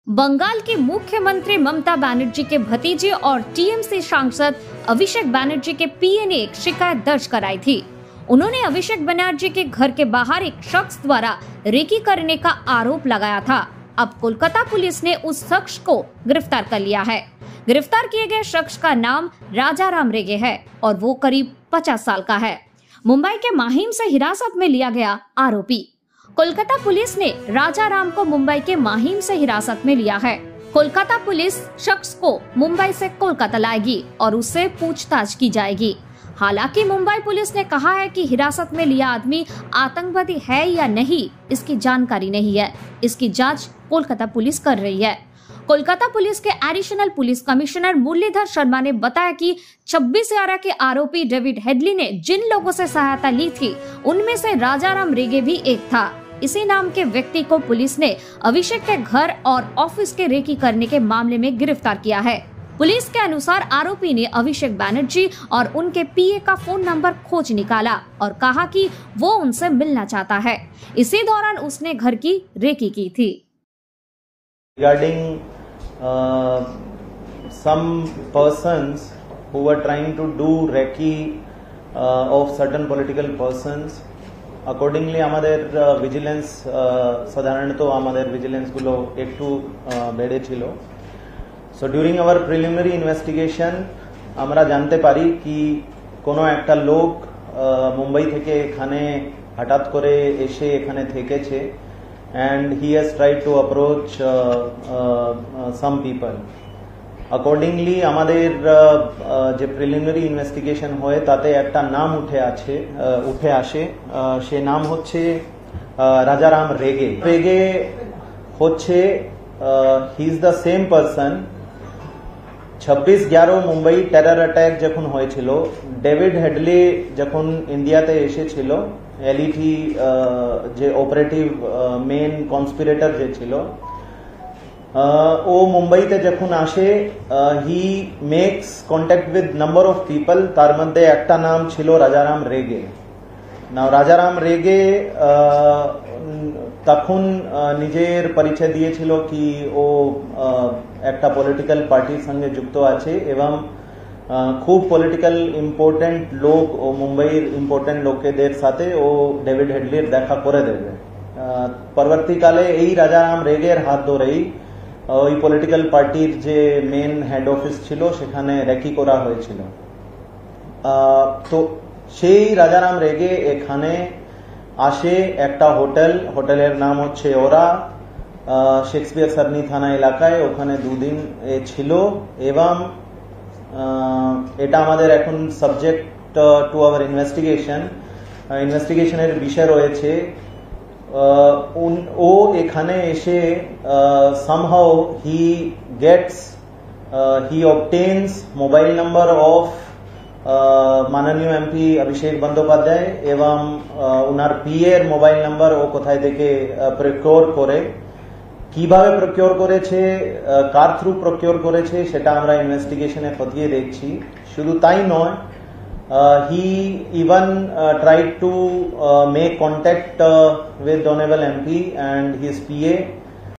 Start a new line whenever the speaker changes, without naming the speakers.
बंगाल के मुख्यमंत्री ममता बनर्जी के भतीजे और टीएमसी सांसद अभिषेक बनर्जी के पीए ने एक शिकायत दर्ज कराई थी। उन्होंने अभिषेक बनर्जी के घर के बाहर एक शख्स द्वारा रेकी करने का आरोप लगाया था। अब कोलकाता पुलिस ने उस शख्स को गिरफ्तार कर लिया है। गिरफ्तार किए गए शख्स का नाम राजाराम रेगे है और वो करीब 50 साल का है। मुंबई के माहिम से हिरासत में लिया गया आरोपी। कोलकाता पुलिस ने राजाराम को मुंबई के माहिम से हिरासत में लिया है। कोलकाता पुलिस शख्स को मुंबई से कोलकाता लाएगी और उससे पूछताछ की जाएगी। हालांकि मुंबई पुलिस ने कहा है कि हिरासत में लिया आदमी आतंकवादी है या नहीं, इसकी जानकारी नहीं है। इसकी जांच कोलकाता पुलिस कर रही है। कोलकाता पुलिस के additional police commissioner Murlidhar Sharma ने बताया कि 26/11 के आरोपी डेविड हेडली ने जिन लोगों से सहायता ली थी, उनमें से राजाराम रेगे भी एक था। इसी नाम के व्यक्ति को पुलिस ने अभिषेक के घर और ऑफिस के रेकी करने के मामले में गिरफ्तार किया है। पुलिस के अनुसार आरोपी ने अभिषेक बनर्जी और उनके पीए का फोन नंबर खोज निकाला और कहा कि वो उनसे मिलना चाहता है। इसी दौरान उसने घर की रेकी की थी।
Regarding some persons who were trying to do recce of certain political persons, accordingly আমাদের ভিজিলেন্স সাধারণত আমাদের ভিজিলেন্স গুলো একটু বেড়েছিল। So during our preliminary investigation আমরা জানতে পারি কি কোনো একটা লোক মুম্বাই থেকে এখানে হঠাৎ করে এসে এখানে থেকেছে and he has tried to approach some people. Accordingly আমাদের যে প্রিলিমিনারি ইনভেস্টিগেশন হয় তাতে একটা নাম উঠে আসে সে নাম হচ্ছে রাজারাম রেগে। রেগে হচ্ছে he is the same person 26/11 Mumbai terror attack যখন হয়েছিল, ডেভিড হেডলি যখন ইন্ডিয়াতে এসেছিল, এলইটি যে অপারেটিভ মেন কনস্পিরেটর যে ছিল, ও মুম্বাইতে যখন আসে he makes contact with number of people, তার মধ্যে একটা নাম ছিল রাজারাম রেগে। না রাজারাম রেগে তখন নিজের পরিচয় দিয়েছিল কি ও একটা পলিটিক্যাল পার্টির সঙ্গে যুক্ত আছে এবং খুব পলিটিক্যাল ইম্পর্টেন্ট লোক ও মুম্বাইয়ের ইম্পর্টেন্ট লোকেদের সাথে ও ডেভিড হেডলির দেখা করে দেবে। পরবর্তীকালে এই রাজারাম রেগের হাত ধরেই ওই পলিটিক্যাল পার্টির যে মেন হেড অফিস ছিল সেখানে রেকি করা হয়েছিল। তো সেই রাজারাম রেগে এখানে আসে একটা হোটেলের নাম হচ্ছে ওরা, শেক্সপিয়ার সারনি থানা এলাকায়, ওখানে 2 দিন ছিল এবং এটা আমাদের এখন সাবজেক্ট টু আওয়ার ইনভেস্টিগেশনের বিষয় রয়েছে। ও এখানে এসে somehow he obtains mobile number of মাননীয় এমপি অভিষেক বন্দ্যোপাধ্যায় এবং ওনার পিএ এর মোবাইল নাম্বার ও কোথায় থেকে প্রকিউর করে, কিভাবে প্রকিউর করেছে, কার থ্রু প্রকিউর করেছে সেটা আমরা ইনভেস্টিগেশনে খতিয়ে দেখছি। শুধু তাই নয়, he even tried to make contact with honorable MP and his PA